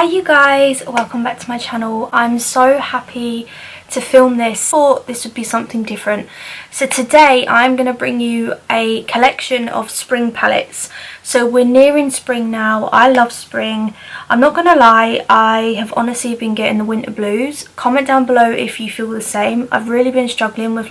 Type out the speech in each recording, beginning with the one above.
Hi you guys, welcome back to my channel. I'm so happy to film this. I thought this would be something different. So today I'm going to bring you a collection of spring palettes. So we're nearing spring now. I love spring. I'm not going to lie, I have honestly been getting the winter blues. Comment down below if you feel the same. I've really been struggling with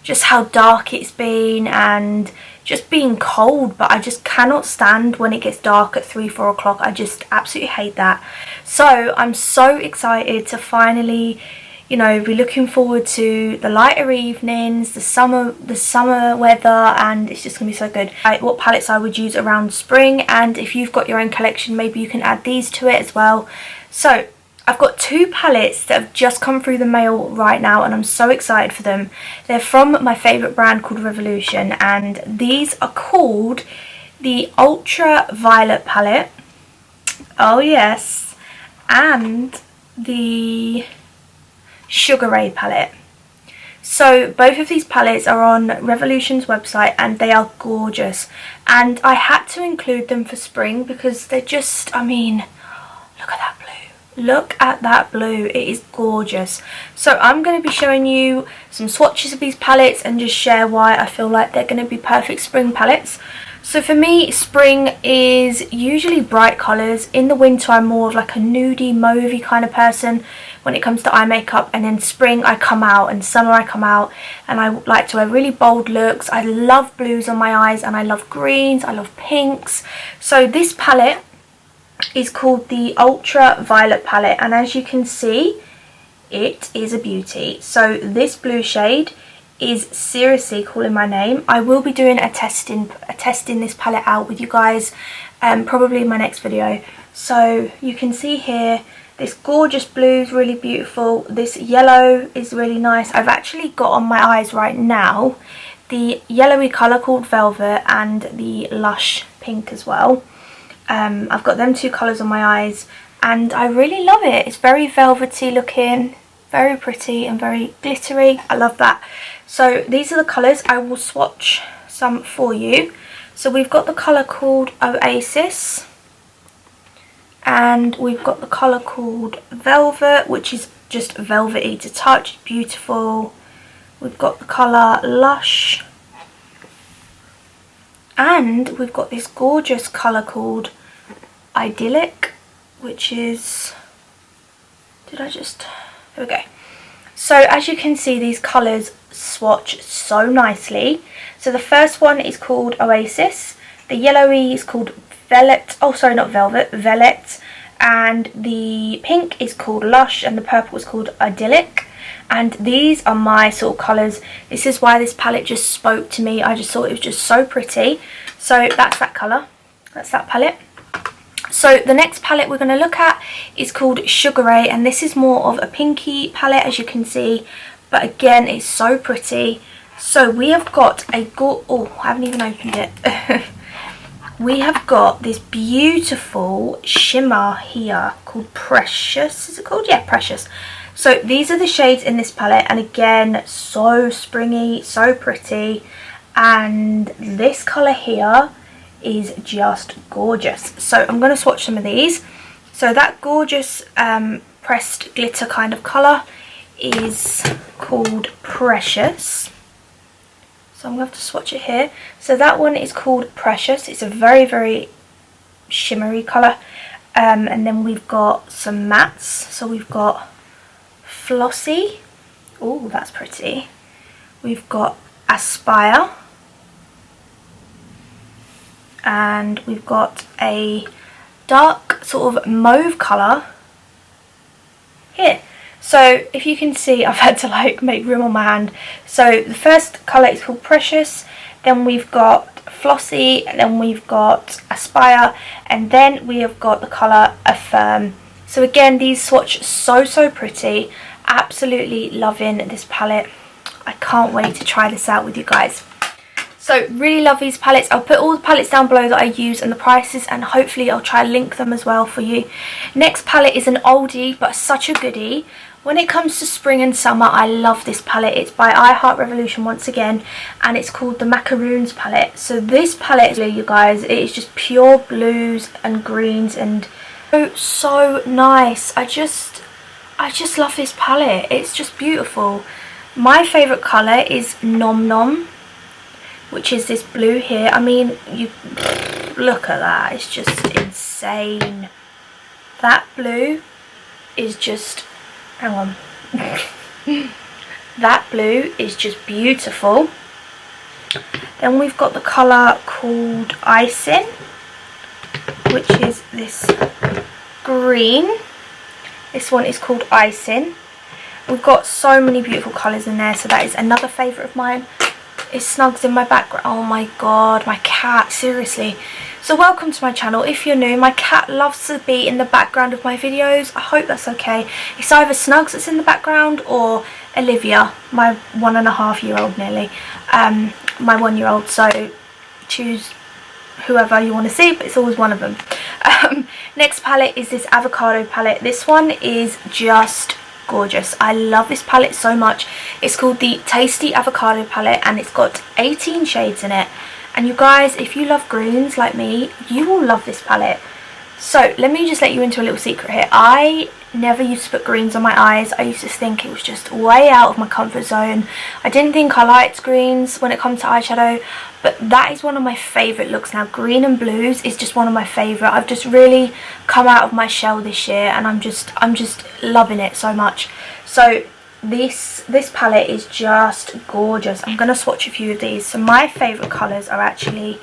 just how dark it's been and just being cold, but I just cannot stand when it gets dark at 3-4 o'clock. I just absolutely hate that. So I'm so excited to finally, be looking forward to the lighter evenings, the summer weather, and it's just gonna be so good. What palettes I would use around spring, and if you've got your own collection, maybe you can add these to it as well. So I've got two palettes that have just come through the mail right now and I'm so excited for them. They're from my favourite brand called Revolution, and these are called the Ultraviolet Palette, oh yes, and the Sugar Ray Palette. So both of these palettes are on Revolution's website and they are gorgeous, and I had to include them for spring because they're just, look at that blue. Look at that blue, it is gorgeous. So I'm going to be showing you some swatches of these palettes and just share why I feel like they're going to be perfect spring palettes. So for me, spring is usually bright colours. In the winter I'm more of like a nudie, mauvey kind of person when it comes to eye makeup, and in spring I come out and summer I come out and I like to wear really bold looks. I love blues on my eyes and I love greens, I love pinks. So this palette is called the Ultraviolet Palette, and as you can see, it is a beauty. So this blue shade is seriously calling my name. I will be doing a testing this palette out with you guys, probably in my next video. So you can see here, this gorgeous blue is really beautiful. This yellow is really nice. I've actually got on my eyes right now the yellowy colour called Velvet and the Lush Pink as well. I've got them two colours on my eyes and I really love it. It's very velvety looking, very pretty and very glittery. I love that. So these are the colours. I will swatch some for you. So we've got the colour called Oasis, and we've got the colour called Velvet, which is just velvety to touch, beautiful. We've got the colour Lush, and we've got this gorgeous colour called Idyllic, which is, there we go. So as you can see, these colours swatch so nicely. So the first one is called Oasis, the yellowy is called Velvet, oh sorry, not Velvet, Velvet, and the pink is called Lush, and the purple is called Idyllic. And these are my sort of colours. This is why this palette just spoke to me. I just thought it was just so pretty. So that's that colour, that's that palette. So the next palette we're going to look at is called Sugar Ray, and this is more of a pinky palette, as you can see, but again it's so pretty. So we have got a I haven't even opened it. We have got this beautiful shimmer here called Precious. Is it called? Yeah, Precious. So these are the shades in this palette, and again so springy, so pretty, and this colour here is just gorgeous. So I'm going to swatch some of these. So that gorgeous pressed glitter kind of colour is called Precious. So I'm going to have to swatch it here. So that one is called Precious. It's a very, very shimmery colour. And then we've got some mattes. So we've got Flossy. Oh, that's pretty. We've got Aspire. And we've got a dark sort of mauve colour here. So if you can see, I've had to make room on my hand. So the first colour is called Precious, then we've got Flossy, and then we've got Aspire, and then we have got the colour Affirm. So again, these swatch so pretty. Absolutely loving this palette. I can't wait to try this out with you guys. So really love these palettes. I'll put all the palettes down below that I use and the prices, and hopefully I'll try and link them as well for you. Next palette is an oldie but such a goodie. When it comes to spring and summer, I love this palette. It's by Revolution once again, and it's called the Macaroons Palette. So this palette, you guys, it is just pure blues and greens and So nice. I just love this palette. It's just beautiful. My favourite colour is Nom Nom, which is this blue here. I mean, you look at that. It's just insane. That blue is just, hang on. That blue is just beautiful. Then we've got the colour called Icing, which is this green. This one is called Icing. We've got so many beautiful colours in there, so that is another favourite of mine. It snugs in my background. Oh my god, my cat, seriously. So welcome to my channel. If you're new, my cat loves to be in the background of my videos. I hope that's okay. It's either Snugs that's in the background or Olivia, my 1.5-year-old nearly. My 1-year-old, so choose whoever you want to see, but it's always one of them. Next palette is this Avocado palette. This one is just gorgeous. I love this palette so much. It's called the Tasty Avocado Palette, and it's got 18 shades in it. And you guys, if you love greens like me, you will love this palette. So let me just let you into a little secret here. I never used to put greens on my eyes. I used to think it was just way out of my comfort zone. I didn't think I liked greens when it comes to eyeshadow, but that is one of my favourite looks now. Green and blues is just one of my favourite. I've just really come out of my shell this year, and I'm just loving it so much. So this palette is just gorgeous. I'm going to swatch a few of these. So my favourite colours are actually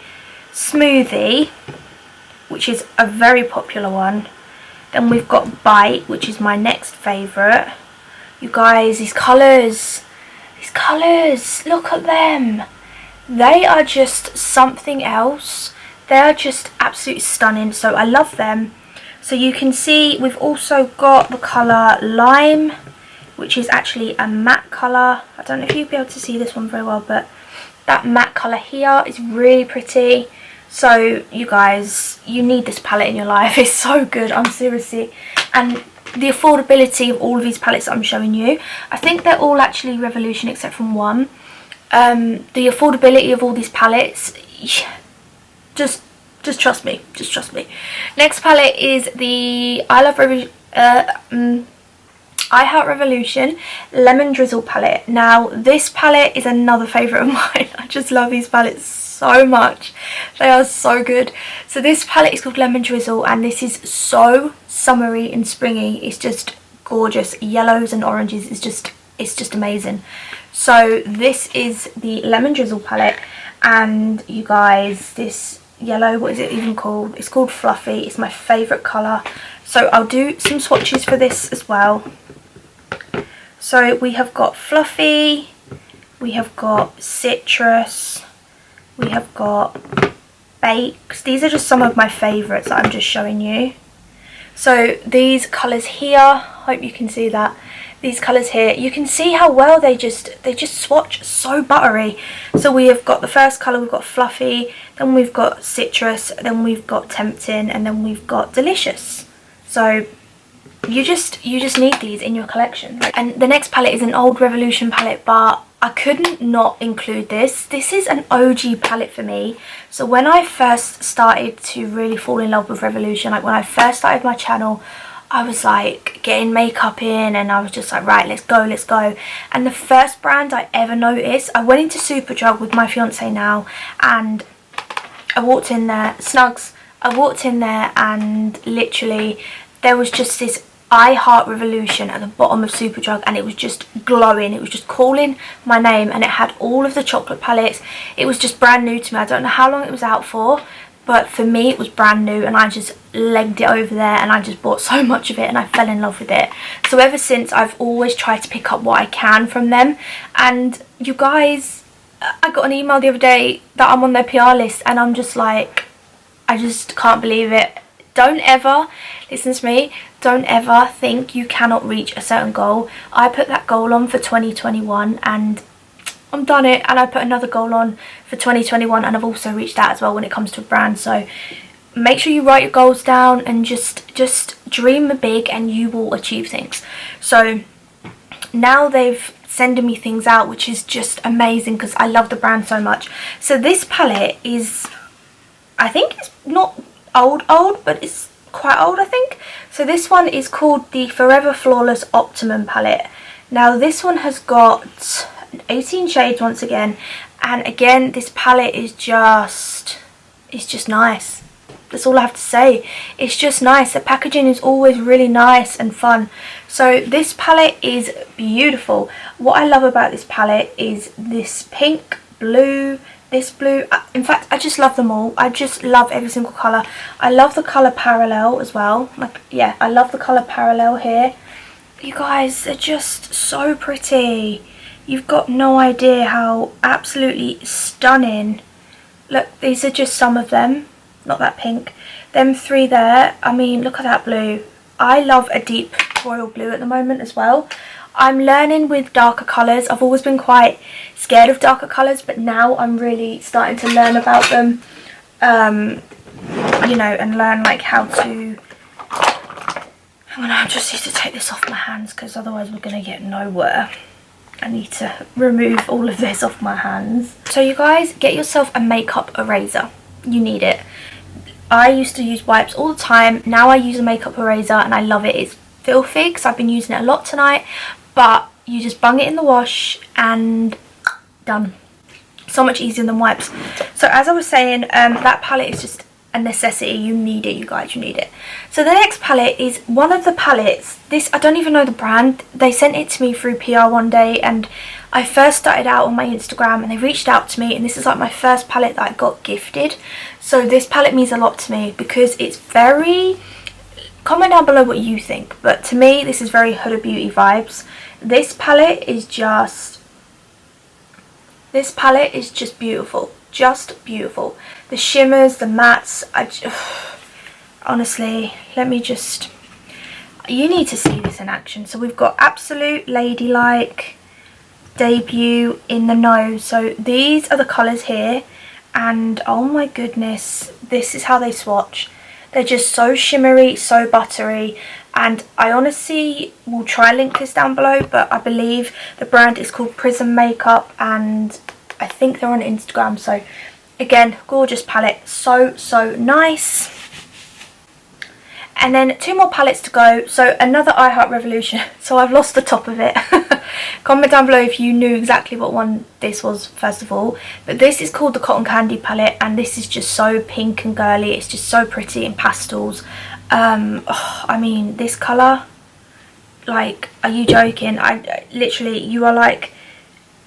Smoothie, which is a very popular one. Then we've got Bite, which is my next favourite. You guys, these colours, look at them. They are just something else. They are just absolutely stunning, so I love them. So you can see we've also got the colour Lime, which is actually a matte colour. I don't know if you'll be able to see this one very well, but that matte colour here is really pretty. So you guys, you need this palette in your life. It's so good, I'm seriously. And the affordability of all of these palettes that I'm showing you, I think they're all actually Revolution except from one. The affordability of all these palettes, just trust me, just trust me. Next palette is the I Heart Revolution Lemon Drizzle palette. Now this palette is another favourite of mine. I just love these palettes so much. They are so good. So this palette is called Lemon Drizzle, and this is so summery and springy. It's just gorgeous. Yellows and oranges, it's just amazing. So this is the Lemon Drizzle palette, and you guys, this yellow, what is it even called? It's called Fluffy. It's my favourite colour. So I'll do some swatches for this as well. So we have got Fluffy, we have got Citrus, we have got Bakes. These are just some of my favourites that I'm just showing you. So these colours here, hope you can see that. These colours here, you can see how well they just swatch so buttery. So we have got the first colour, we've got Fluffy, then we've got Citrus, then we've got Tempting, and then we've got Delicious. So you just need these in your collection. And the next palette is an old Revolution palette, but I couldn't not include this. This is an OG palette for me. So when I first started to really fall in love with Revolution, like when I first started my channel, I was like getting makeup in, and I was just like, right, let's go. And the first brand I ever noticed, I went into Superdrug with my fiance now, and I walked in there, Snugs, I walked in there, and literally there was just this I Heart Revolution at the bottom of Superdrug, and it was just glowing. It was just calling my name, and it had all of the chocolate palettes. It was just brand new to me. I don't know how long it was out for, but for me it was brand new, and I just legged it over there, and I just bought so much of it, and I fell in love with it. So ever since, I've always tried to pick up what I can from them. And you guys, I got an email the other day that I'm on their PR list, and I'm just like, I just can't believe it. Don't ever, listen to me, don't ever think you cannot reach a certain goal. I put that goal on for 2021, and I'm done it, and I put another goal on for 2021, and I've also reached that as well when it comes to a brand. So make sure you write your goals down, and just dream big, and you will achieve things. So now they've sending me things out, which is just amazing because I love the brand so much. So this palette is, I think it's not old, but it's quite old, I think. So this one is called the Forever Flawless Optimum palette. Now this one has got 18 shades once again, and again this palette is just, it's just nice. That's all I have to say. It's just nice. The packaging is always really nice and fun. So this palette is beautiful. What I love about this palette is this pink, blue, this blue. In fact, I just love them all. I just love every single colour. I love the colour parallel as well. Like, yeah, I love the colour parallel here. You guys, they're just so pretty. You've got no idea how absolutely stunning. Look, these are just some of them. Not that pink. Them three there. I mean, look at that blue. I love a deep royal blue at the moment as well. I'm learning with darker colours. I've always been quite scared of darker colours, but now I'm really starting to learn about them. You know, and learn like how to... Hang on, I just need to take this off my hands because otherwise we're going to get nowhere. I need to remove all of this off my hands. So you guys, get yourself a makeup eraser. You need it. I used to use wipes all the time. Now I use a makeup eraser and I love it. It's filthy because I've been using it a lot tonight, but you just bung it in the wash and done. So much easier than wipes. So as I was saying, that palette is just a necessity. You need it, you guys, you need it. So the next palette is one of the palettes. This, I don't even know the brand. They sent it to me through PR one day, and I first started out on my Instagram and they reached out to me, and this is like my first palette that I got gifted. So this palette means a lot to me because it's very... Comment down below what you think, but to me this is very Huda Beauty vibes. This palette is just beautiful. Just beautiful. The shimmers, the mattes, honestly, let me just... You need to see this in action. So we've got Absolute, Ladylike, Debut, In the Know. So these are the colours here, and oh my goodness, this is how they swatch. They're just so shimmery, so buttery, and I honestly will try and link this down below, but I believe the brand is called Prism Makeup, and I think they're on Instagram. So again, gorgeous palette, so nice. And then two more palettes to go. So another I Heart Revolution. So I've lost the top of it. Comment down below if you knew exactly what one this was first of all. But this is called the Cotton Candy palette, and this is just so pink and girly. It's just so pretty in pastels. I mean, this colour, like, are you joking? I literally, you are like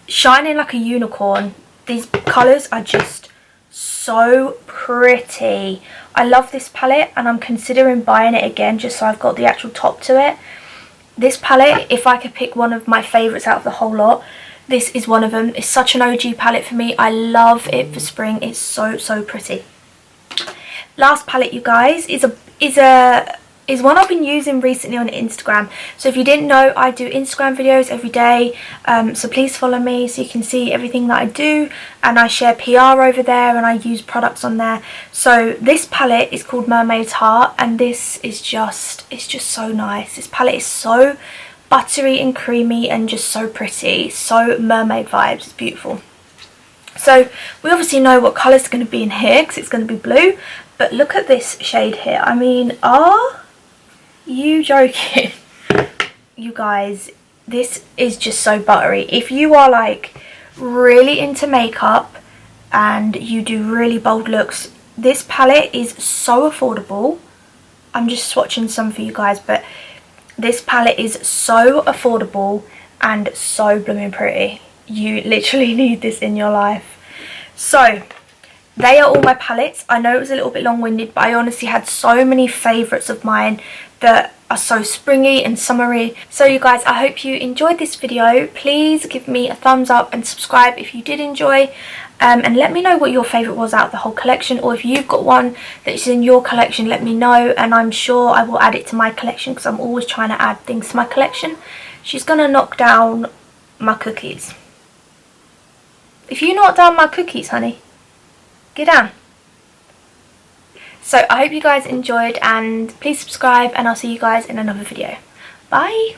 shining like a unicorn. These colours are just so pretty. I love this palette and I'm considering buying it again just so I've got the actual top to it. This palette, if I could pick one of my favourites out of the whole lot, this is one of them. It's such an OG palette for me. I love it for spring. It's so pretty. Last palette, you guys, is one I've been using recently on Instagram. So if you didn't know, I do Instagram videos every day, so please follow me so you can see everything that I do, and I share PR over there and I use products on there. So this palette is called Mermaid Heart, and this is just, it's just so nice. This palette is so buttery and creamy and just so pretty, so mermaid vibes. It's beautiful. So we obviously know what colours are going to be in here because it's going to be blue, but look at this shade here. I mean, are you joking? You guys, this is just so buttery. If you are like really into makeup and you do really bold looks, this palette is so affordable. I'm just swatching some for you guys, but this palette is so affordable and so blooming pretty. You literally need this in your life. So they are all my palettes. I know it was a little bit long-winded, but I honestly had so many favourites of mine that are so springy and summery. So you guys, I hope you enjoyed this video. Please give me a thumbs up and subscribe if you did enjoy, and let me know what your favourite was out of the whole collection, or if you've got one that's in your collection, let me know, and I'm sure I will add it to my collection because I'm always trying to add things to my collection. She's gonna knock down my cookies. If you knock down my cookies, honey, get down. So I hope you guys enjoyed, and please subscribe, and I'll see you guys in another video. Bye.